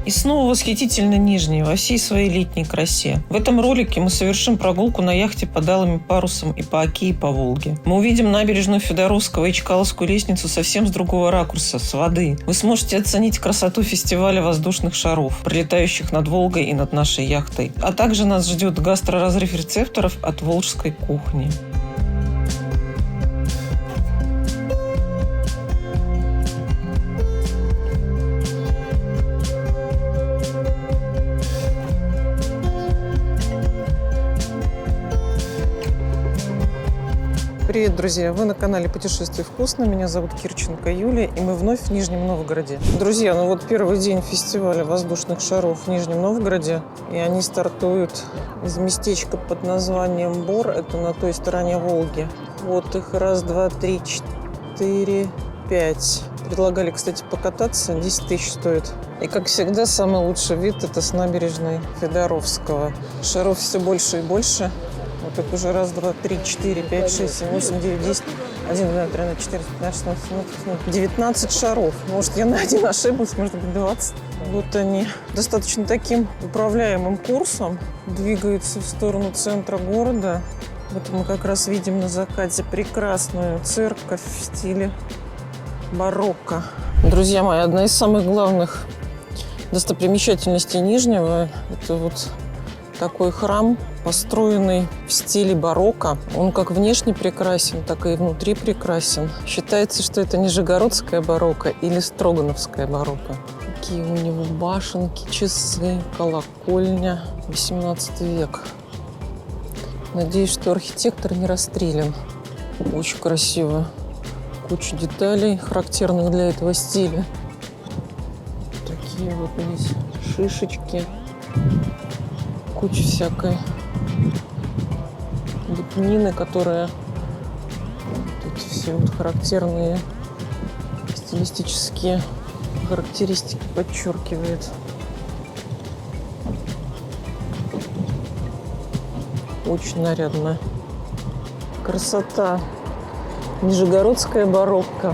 И снова восхитительно Нижний во всей своей летней красе. В этом ролике мы совершим прогулку на яхте под алым парусом и по Оке, и по Волге. Мы увидим набережную Федоровского и Чкаловскую лестницу совсем с другого ракурса, с воды. Вы сможете оценить красоту фестиваля воздушных шаров, пролетающих над Волгой и над нашей яхтой. А также нас ждет гастроразрыв рецепторов от волжской кухни. Привет, друзья! Вы на канале «Путешествие вкусно». Меня зовут Кирченко Юлия, и мы вновь в Нижнем Новгороде. Друзья, ну вот первый день фестиваля воздушных шаров в Нижнем Новгороде, и они стартуют из местечка под названием Бор. Это на той стороне Волги. Вот их раз, два, три, четыре, пять. Предлагали, кстати, покататься. 10 тысяч стоит. И, как всегда, самый лучший вид – это с набережной Федоровского. Шаров все больше и больше. Вот их уже раз, два, три, четыре, пять, шесть, семь, восемь, девять, 10, 1, 2, 3, 4, 15, 16, 17, 19 шаров. Может, я на один ошиблась, может быть, 20. Вот они достаточно таким управляемым курсом двигаются в сторону центра города. Вот мы как раз видим на закате прекрасную церковь в стиле барокко. Друзья мои, одна из самых главных достопримечательностей Нижнего – это вот такой храм, построенный в стиле барокко. Он как внешне прекрасен, так и внутри прекрасен. Считается, что это нижегородская барокко или строгановская барокко. Какие у него башенки, часы, колокольня. 18 век. Надеюсь, что архитектор не расстрелян. Очень красиво. Куча деталей, характерных для этого стиля. Такие вот здесь шишечки. Куча всякой лепнины, которые тут все вот характерные стилистические характеристики подчеркивает. Очень нарядно. Красота. Нижегородская барокко.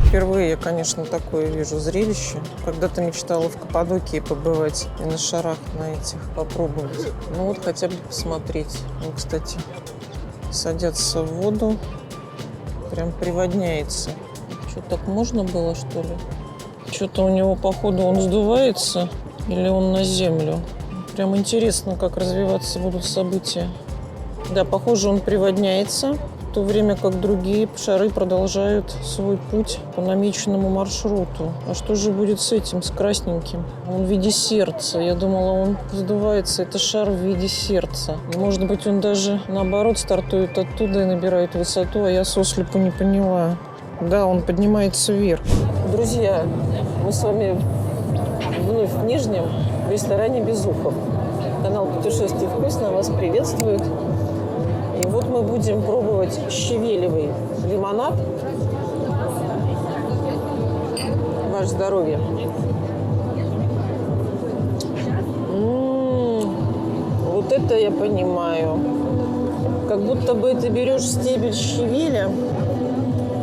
Впервые я, конечно, такое вижу зрелище. Когда-то мечтала в Каппадокии побывать и на шарах на этих попробовать. Ну вот хотя бы посмотреть. Он, кстати, садятся в воду, прям приводняется. Что, так можно было, что ли? Что-то у него, походу, он сдувается или он на землю. Прям интересно, как развиваться будут события. Да, похоже, он приводняется, в то время как другие шары продолжают свой путь по намеченному маршруту. А что же будет с этим, с красненьким? Он в виде сердца. Я думала, он сдувается. Это шар в виде сердца. Может быть, он даже, наоборот, стартует оттуда и набирает высоту, а я сослепу не поняла. Да, он поднимается вверх. Друзья, мы с вами вновь в Нижнем, в ресторане «Безухов». Канал «Путешествие вкусно» вас приветствует. И вот мы будем пробовать щавелевый лимонад. Ваше здоровье. Вот это я понимаю. Как будто бы ты берешь стебель щавеля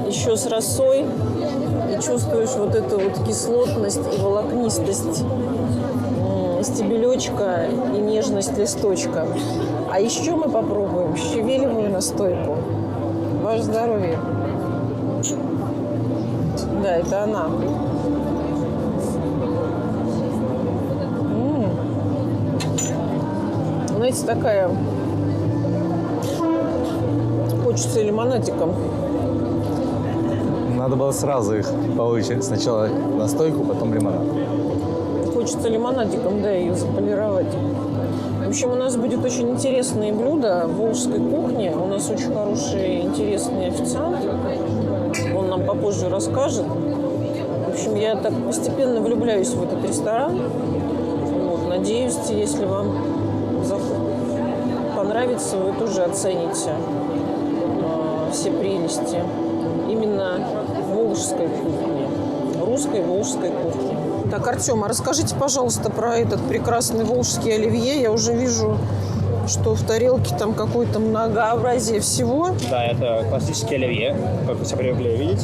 еще с росой и чувствуешь вот эту вот кислотность и волокнистость стебелечка и нежность листочка. А еще мы попробуем щавелевую настойку. Ваше здоровье. Да, это она. Знаете, такая... Хочется лимонадиком. Надо было сразу их получить. Сначала настойку, потом лимонад. Хочется лимонадиком, да, ее заполировать. В общем, у нас будет очень интересное блюдо волжской кухни. У нас очень хороший, интересный официант. Он нам попозже расскажет. В общем, я так постепенно влюбляюсь в этот ресторан. Вот, надеюсь, если вам понравится, вы тоже оцените все прелести именно волжской кухни, русской волжской кухни. Так, Артем, а расскажите, пожалуйста, про этот прекрасный волжский оливье. Я уже вижу что в тарелке там какое-то многообразие всего. Да, это классический оливье, как вы все привыкли видеть.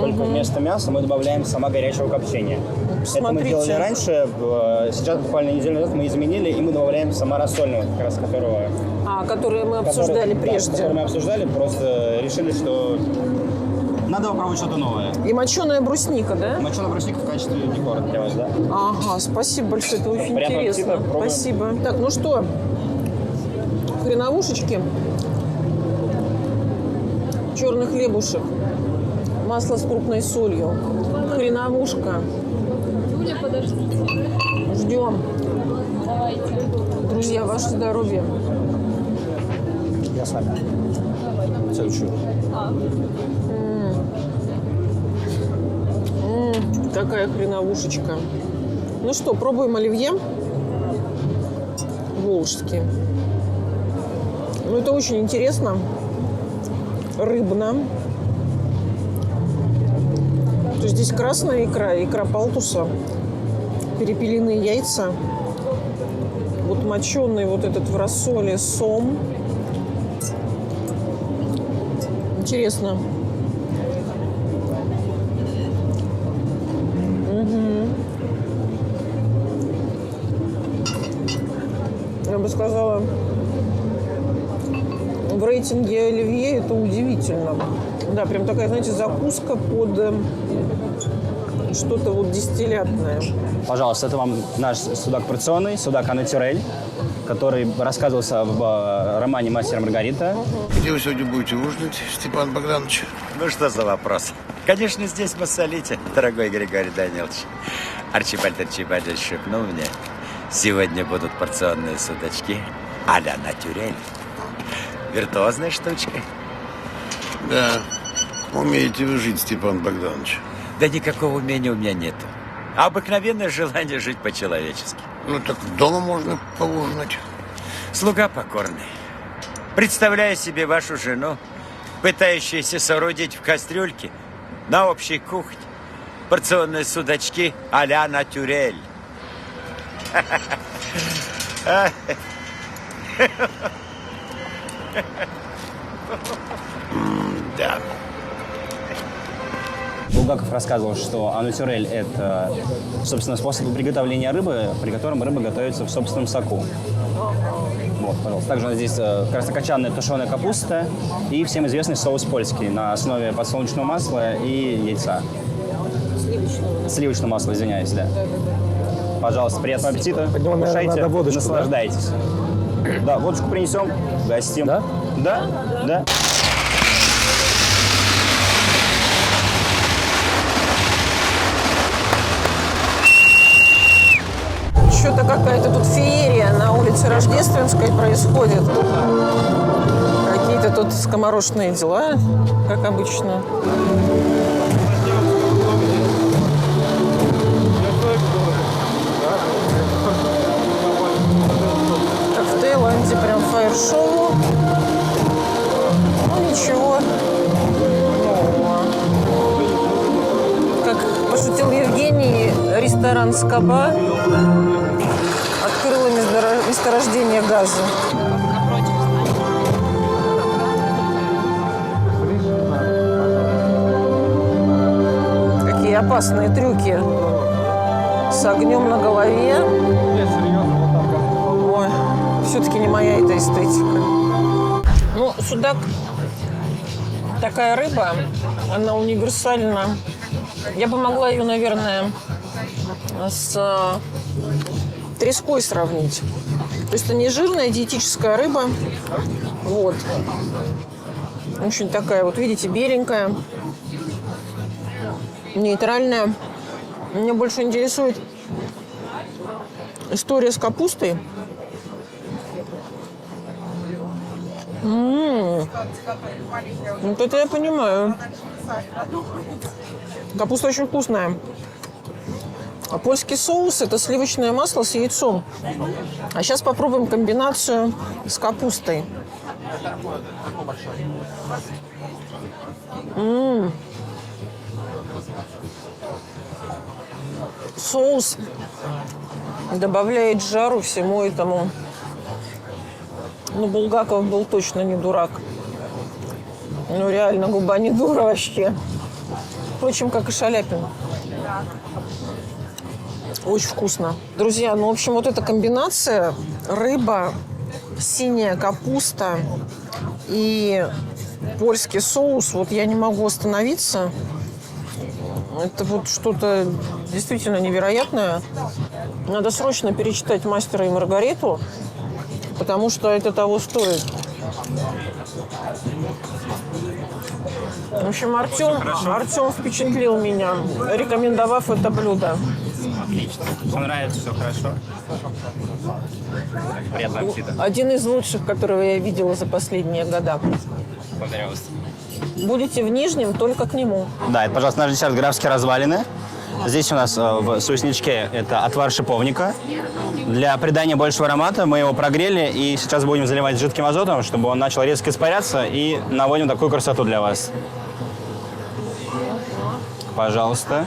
Только вместо мяса мы добавляем сама горячего копчения. Это мы Смотрите. делали раньше, сейчас буквально неделю назад мы изменили, и мы добавляем сама рассольного, как раз которого... Которые мы обсуждали прежде. Который мы обсуждали, просто решили, что надо попробовать что-то новое. И моченая брусника, да? Моченый брусника в качестве декора для вас, да? Ага, спасибо большое, это очень Приятного интересно. аппетита, пробуем. Спасибо. Так, ну что, хреновушечки, черный хлебушек, масло с крупной солью, хреновушка. Юля, подождите. Ждем. Давайте. Друзья, ваше здоровье. Я с вами. Все учу. Такая хреновушечка. Ну что, пробуем оливье волжский. Ну, это очень интересно. Рыбно. То есть здесь красная икра, икра палтуса, перепелиные яйца, вот моченый вот этот в рассоле сом. Интересно. Я бы сказала, в рейтинге оливье это удивительно. Да, прям такая, знаете, закуска под что-то вот дистиллятное. Пожалуйста, это вам наш судак порционный, судак анатюрель, который рассказывался в романе «Мастер и Маргарита». Где вы сегодня будете ужинать, Степан Богданович? Ну что за вопрос? Конечно, здесь в Массолите, дорогой Григорий Данилович. Арчибальд Арчибальдович шепнул мне, сегодня будут порционные судачки а-ля натюрель. Виртуозная штучка. Да, умеете вы жить, Степан Богданович. Да никакого умения у меня нету. А обыкновенное желание жить по-человечески. Ну так дома можно поужинать. Слуга покорный. Представляю себе вашу жену, пытающуюся соорудить в кастрюльке на общей кухне порционные судачки а-ля натюрель. Да. Булгаков рассказывал, что анатюрель – это, собственно, способ приготовления рыбы, при котором рыба готовится в собственном соку. Вот, пожалуйста. Также у нас здесь краснокочанная тушеная капуста и всем известный соус польский на основе подсолнечного масла и яйца. Сливочного масла, извиняюсь, да. Пожалуйста, приятного аппетита. Наверное, Кушайте, надо водочку, наслаждайтесь. Да, водочку принесем, гостим. Да? Да, да. Что-то какая-то тут феерия на улице Рождественской происходит. Какие-то тут скоморошные дела, как обычно. Как в Таиланде, прям фаер-шоу. Ну, ничего нового. Как пошутил Евгений, ресторан «Скоба» открыла месторождение газа. Какие опасные трюки с огнем на голове. Ой, все-таки не моя эта эстетика. Ну, судак такая рыба, она универсальна. Я бы могла ее, наверное, с треской сравнить. То есть это не жирная диетическая рыба. Вот. Очень такая, вот видите, беленькая, нейтральная. Меня больше интересует история с капустой. Вот это я понимаю. Капуста очень вкусная. А польский соус – это сливочное масло с яйцом. А сейчас попробуем комбинацию с капустой. Соус добавляет жару всему этому Ну, Булгаков был точно не дурак. Ну, реально, губа не дура вообще. Впрочем, как и Шаляпин. Очень вкусно. Друзья, ну, в общем, вот эта комбинация рыба, синяя капуста и польский соус, вот я не могу остановиться. Это вот что-то действительно невероятное. Надо срочно перечитать «Мастера и Маргариту», потому что это того стоит. В общем, Артем впечатлил меня, рекомендовав это блюдо. Отлично. Все нравится, все хорошо. Приятного аппетита. Один из лучших, которого я видела за последние года. Благодарю вас. Будете в Нижнем, только к нему. Да, это, пожалуйста, наш десерт «Графские развалины». Здесь у нас в суесничке это отвар шиповника. Для придания большего аромата мы его прогрели и сейчас будем заливать жидким азотом, чтобы он начал резко испаряться, и наводим такую красоту для вас. Пожалуйста.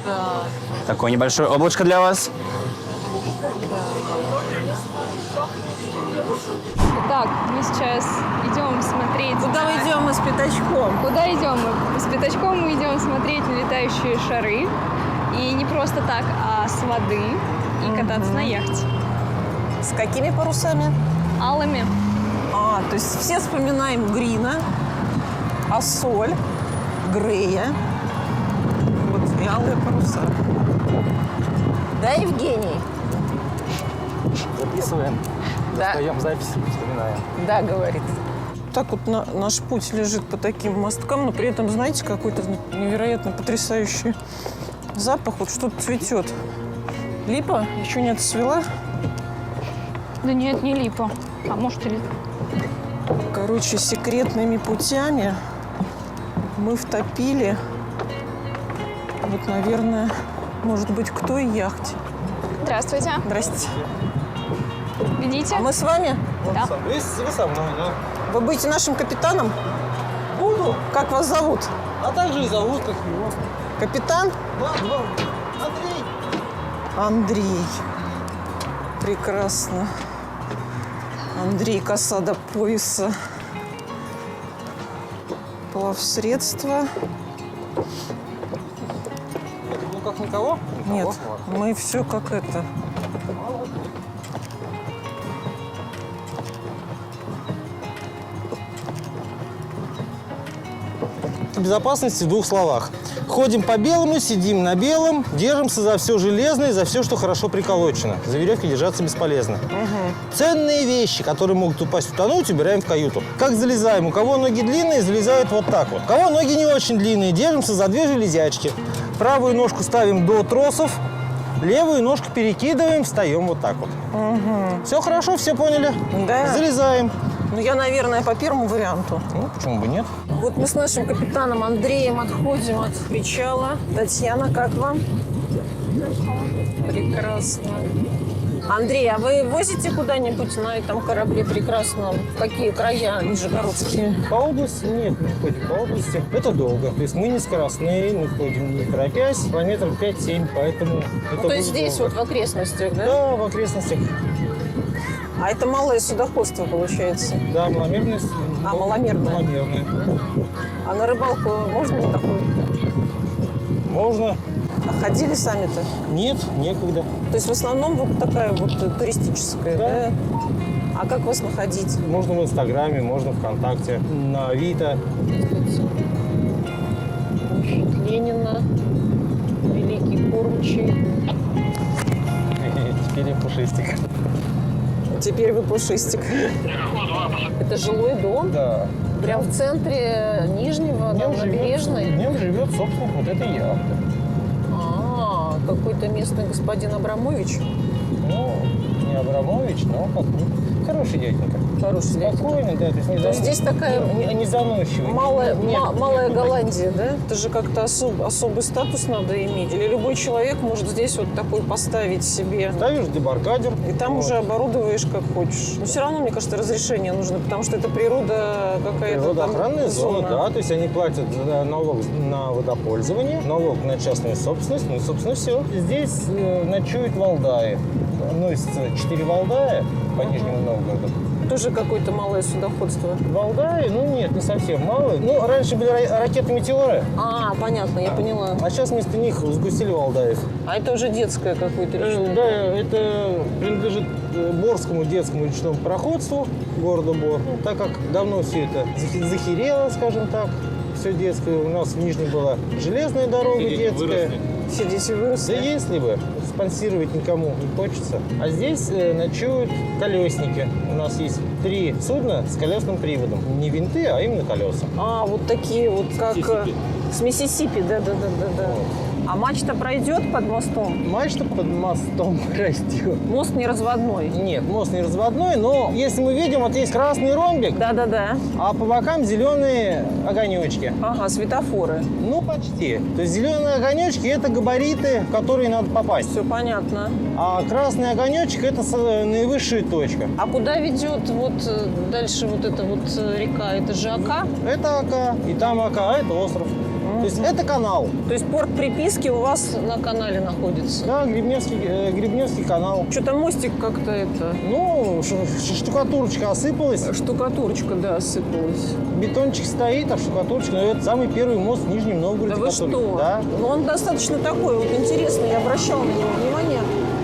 Такое небольшое облачко для вас. Итак, мы сейчас идем смотреть... Куда мы идем мы с пятачком? Куда идем мы? С пятачком мы идем смотреть на летающие шары. И не просто так, а с воды. И кататься на яхте. С какими парусами? Алыми. То есть все вспоминаем Грина, Ассоль, Грея. Вот и алые паруса. Да, Евгений? Записываем. Да. Достаем запись, вспоминаем. Да, говорит. Так вот наш путь лежит по таким мосткам, но при этом, знаете, какой-то невероятно потрясающий запах. Вот что-то цветет. Липа еще не отцвела. Да нет, не липа. А может и липа. Короче, секретными путями мы втопили, вот, наверное, может быть, к той яхте. Здравствуйте. Здрасте. Видите? А мы с вами? Да. Вы со мной, да? Вы будете нашим капитаном? Буду. Как вас зовут? А также и зовут, как его. Капитан? Да, Андрей. Андрей. Прекрасно. Андрей, коса до пояса. Плавсредство. Ну, как никого? Нет, мы все как это. Безопасности в двух словах. Ходим по белому, сидим на белом, держимся за все железное, за все, что хорошо приколочено. За веревки держаться бесполезно. Ценные вещи, которые могут упасть, утонуть, убираем в каюту. Как залезаем? У кого ноги длинные, залезают вот так вот. У кого ноги не очень длинные, держимся за две железячки. Правую ножку ставим до тросов, левую ножку перекидываем, встаем вот так вот. Все хорошо, все поняли? Да. Залезаем. Ну, я, наверное, по первому варианту. Ну, почему бы нет? Вот мы с нашим капитаном Андреем отходим от причала. Татьяна, как вам? Прекрасно. Андрей, а вы возите куда-нибудь на этом корабле прекрасном? В какие края нижегородские? По области нет, не ходим по области. Это долго. То есть мы не скоростные, мы ходим не торопясь, километров 5-7, поэтому... это То есть будет здесь долго. вот в окрестностях, да? Да, в окрестностях. А это малое судоходство получается? Да, маломерность. А, маломерное. Маломерное. А на рыбалку можно на такой? Можно. А ходили сами-то? Нет, некогда. То есть в основном вот такая вот туристическая, да? Да. А как вас находить? Можно в Инстаграме, можно ВКонтакте, на Авито. Ленина, Великий Кормчий. Теперь я пушистик. Теперь вы пушистик. Это жилой дом? Да. Прям в центре Нижнего, на Набережной? В нем живет собственник вот этой яхты. Какой-то местный господин Абрамович. Ну, не Абрамович, но как хороший дяденька. Хороший дяденька. Спокойный, да. То есть здесь такая не заносчивый. малая Голландия, да? Это же как-то особый статус надо иметь. Или любой человек может здесь вот такой поставить себе. Ставишь дебаркадер. И там вот. уже оборудуешь как хочешь. Но все равно, мне кажется, разрешение нужно, потому что это природа какая-то Природоохранная там зона, да. То есть они платят налог на водопользование, налог на частную собственность, ну и, собственно, все. Здесь ночуют валдаи. Носятся 4 валдая по Нижнему Новгороду. тоже какое-то малое судоходство. Валдай, ну нет, не совсем малые. Ну, раньше были ракеты-метеоры, А, понятно, я поняла. а сейчас вместо них сгустили Валдаев. А это уже детское какое-то речное? Да, это принадлежит Борскому детскому речному пароходству города Бор. Так как давно все это захерело, скажем так, все детское. У нас в Нижнем была железная дорога детская. Все дети Да выросли? если бы, спонсировать никому не хочется. А здесь ночуют колесники. У нас есть 3 судна с колесным приводом. Не винты, а именно колеса. А, вот такие вот, как... С Миссисипи, да. А мачта пройдет под мостом? Мачта под мостом растет. Мост не разводной? Нет, мост не разводной, но если мы видим, вот есть красный ромбик, Да. а по бокам зеленые огонечки. Ага, светофоры. Ну, почти. То есть зеленые огонечки – это габариты, в которые надо попасть. Все понятно. А красный огонечек – это наивысшая точка. А куда ведет вот дальше вот эта вот река? Это же Ока? Это Ока, и там Ока, а это остров. То есть это канал. То есть порт приписки у вас на канале находится? Да, Гребневский канал. Что-то мостик как-то это... Ну, штукатурочка осыпалась, Штукатурочка, да, осыпалась. бетончик стоит, а штукатурочка, ну, это самый первый мост в Нижнем Новгороде. Да вы который- что? Да. Ну, он достаточно такой, вот интересный, я обращала на него внимание.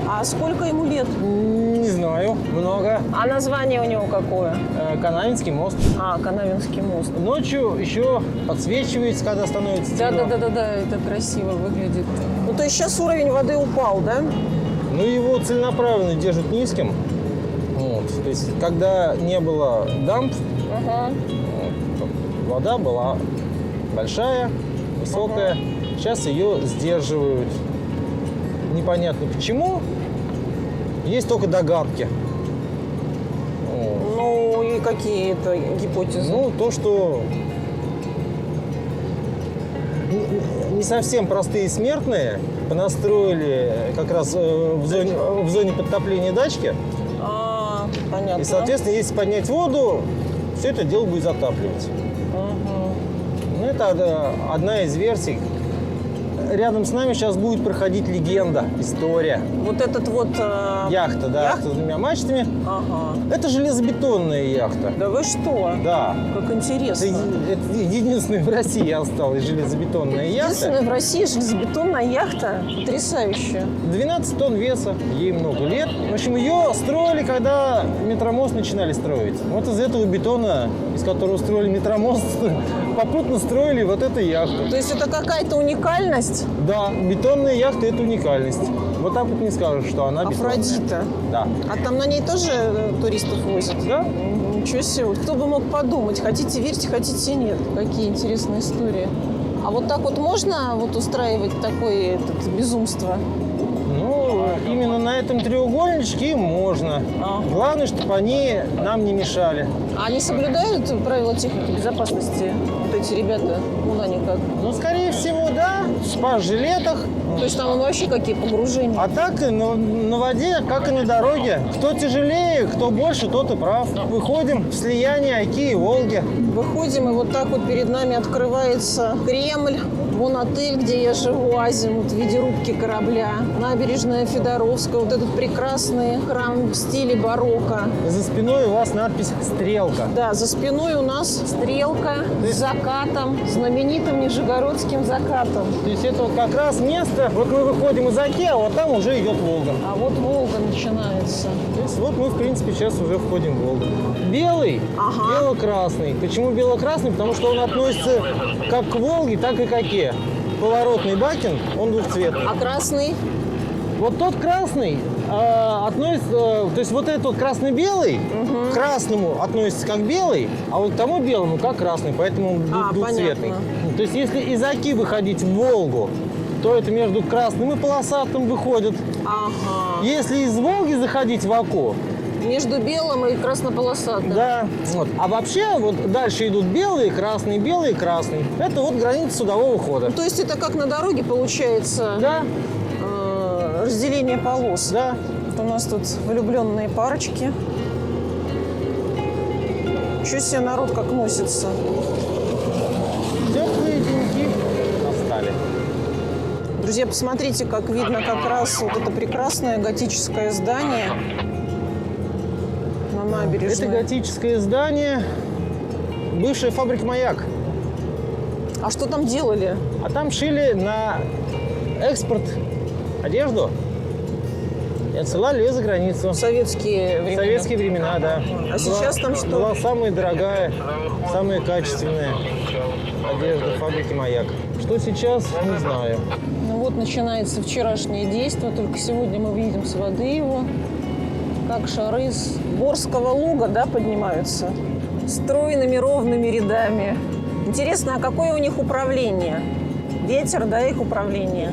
А сколько ему лет? Не знаю, много. А название у него какое? Канавинский мост. А, Канавинский мост. Ночью еще подсвечивается, когда становится темно. Да, это красиво выглядит. Ну, то есть сейчас уровень воды упал, да? Ну, его целенаправленно держат низким. Вот. То есть, когда не было дамб, Ага. вода была большая, высокая. Сейчас ее сдерживают. Непонятно почему. Есть только догадки. Вот. Ну, и какие это гипотезы? Ну, то, что не совсем простые смертные понастроили как раз в зоне подтопления дачки. А, понятно. И, соответственно, если поднять воду, все это дело будет затапливать. Ну, это одна из версий. Рядом с нами сейчас будет проходить легенда, история. Вот этот вот... Яхта, да, Яхта? с 2 мачтами. Ага. Это железобетонная яхта. Да вы что? Да. Как интересно. Это единственная в России осталась железобетонная яхта. Единственная в России железобетонная яхта. Потрясающая. 12 тонн веса, ей много лет. В общем, ее строили, когда метромост начинали строить. Вот из этого бетона, из которого строили метромост, попутно строили вот эту яхту. То есть это какая-то уникальность? Да, бетонная яхта – это уникальность. Вот так вот не скажешь, что она бетонная. Афродита. Да. А там на ней тоже туристов возят? Да. Ничего себе. Вот кто бы мог подумать. Хотите верьте, хотите нет. Какие интересные истории. А вот так вот можно вот устраивать такое безумство? Ну, именно на этом треугольничке можно. Главное, чтобы они нам не мешали. А они соблюдают правила техники безопасности? Вот эти ребята? Вон они как. Ну, скорее всего, да. В спас-жилетах. То есть там вообще какие погружения? А так и на воде, как и на дороге. Кто тяжелее, кто больше, тот и прав. Выходим в слияние Оки и Волги. Выходим, и вот так вот перед нами открывается Кремль. Вон отель, где я живу, Азимут, в виде рубки корабля. Набережная Федоровская, вот этот прекрасный храм в стиле барокко. За спиной у вас надпись «Стрелка». Да, за спиной у нас стрелка с закатом, знаменитым нижегородским закатом. То есть это вот как раз место, вот мы выходим из Оки, а вот там уже идет Волга. А вот Волга начинается. То есть вот мы, в принципе, сейчас уже входим в Волгу. Белый, Ага. бело-красный. Почему бело-красный? Потому что он относится как к Волге, так и к Оке. Поворотный бакин, он двухцветный. А красный? Вот тот красный относится, то есть вот этот вот красно-белый к красному относится как белый, а вот к тому белому как красный, поэтому он двухцветный. понятно. То есть если из Оки выходить в Волгу, то это между красным и полосатым выходит. Ага. Если из Волги заходить в Оку, Между белым и краснополосатым. да. Вот. А вообще вот дальше идут белые, красный, белый, красный. Это вот граница судового хода. То есть это как на дороге получается Да, разделение полос. да. Вот у нас тут влюбленные парочки. Чё себе народ как носится. Теплые деньги настали. Друзья, посмотрите, как видно как раз вот это прекрасное готическое здание на набережной. Это готическое здание, бывшая фабрика «Маяк». А что там делали? А там шили на экспорт одежду и отсылали ее за границу. В советские В времена. советские времена, да. А сейчас там что? Была самая дорогая, самая качественная одежда фабрики «Маяк». Что сейчас, не знаю. Ну вот начинается вчерашнее действие, только сегодня мы видим с воды его, как шары с Борского луга, да, поднимаются стройными ровными рядами. Интересно, а какое у них управление? Ветер, да, их управление?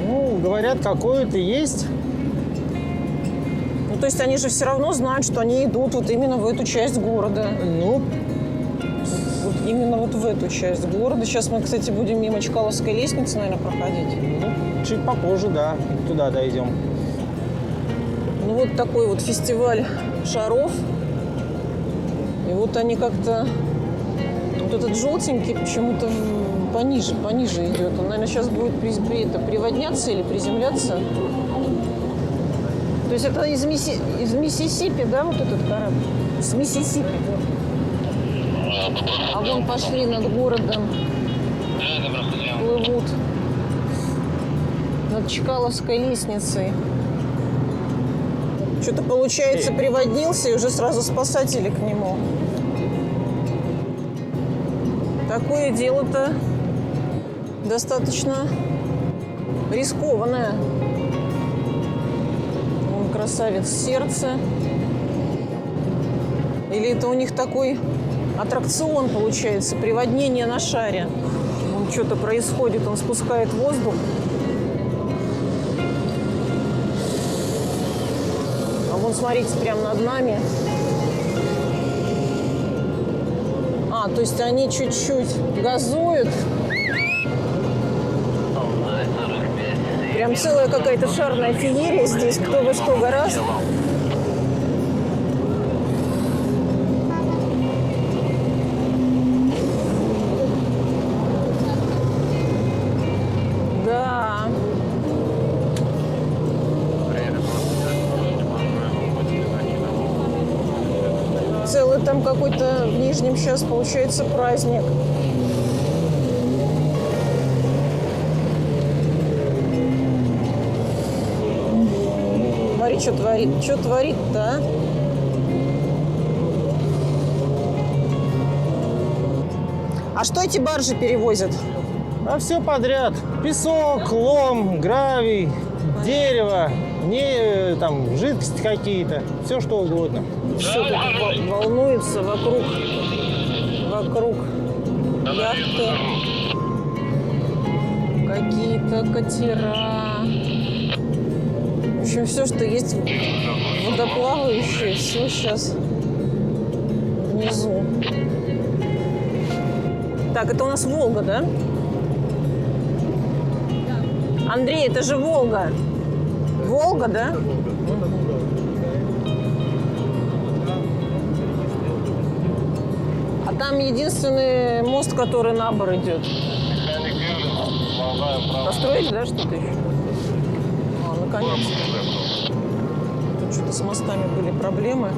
Ну, говорят, какое-то есть. Ну, то есть они же все равно знают, что они идут вот именно в эту часть города. Ну, Вот именно вот в эту часть города. Сейчас мы, кстати, будем мимо Чкаловской лестницы, наверное, проходить. чуть попозже, да, туда дойдем. Ну, вот такой вот фестиваль шаров. И вот они как-то... Вот этот желтенький почему-то пониже идет. Он, наверное, сейчас будет приводняться или приземляться. То есть это из Миссисипи, да, вот этот корабль? С Миссисипи. А вон пошли над городом. Плывут. Над Чкаловской лестницей. Что-то, получается, приводнился, и уже сразу спасатели к нему. Такое дело-то достаточно рискованное. Вон красавец сердце. Или это у них такой аттракцион, получается, приводнение на шаре. Вон что-то происходит, он спускает воздух. А вон, смотрите, прямо над нами. А, то есть они чуть-чуть газуют. Прям целая какая-то шарная феерия здесь, кто во что гораст. Да. Целый там какой-то в Нижнем сейчас получается праздник. Смотри, что творит. Что творит-то, а? А что эти баржи перевозят? А все подряд. Песок, лом, гравий, дерево, там жидкости какие-то, все что угодно. Все тут волнуется вокруг яхты. Какие-то катера. В общем, все, что есть водоплавающее, все сейчас внизу. Так, это у нас Волга, да? Андрей, это же Волга. Волга, да? А там единственный мост, который на Бар идет. Построили, да, что-то еще? А, наконец-то. Тут что-то с мостами были проблемы.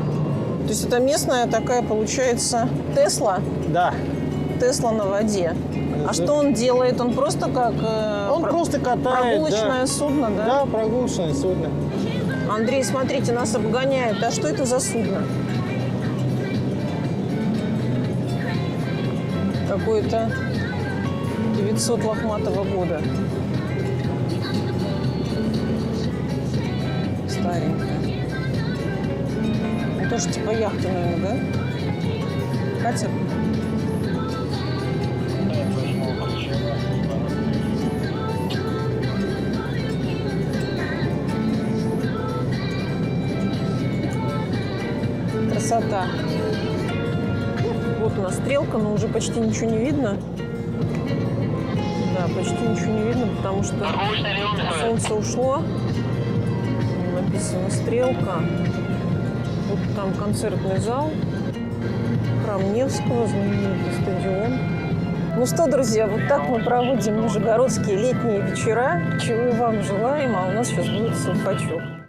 То есть это местная такая, получается, Тесла? Да. Тесла на воде. А что он делает? Он просто как... Он просто катает, прогулочное да. судно, да? Да, прогулочное судно. Андрей, смотрите, нас обгоняет. А что это за судно? Какое-то 900 лохматого года. Старенькое. Ну, тоже типа яхты, наверное, да? Катер? Красота. Вот у нас стрелка, но уже почти ничего не видно. Да, почти ничего не видно, потому что солнце ушло. Написано стрелка. Вот там концертный зал. Храм Невского, знаменитый стадион. Ну что, друзья, вот так мы проводим нижегородские летние вечера. Чего и вам желаем, а у нас сейчас будет сухачок.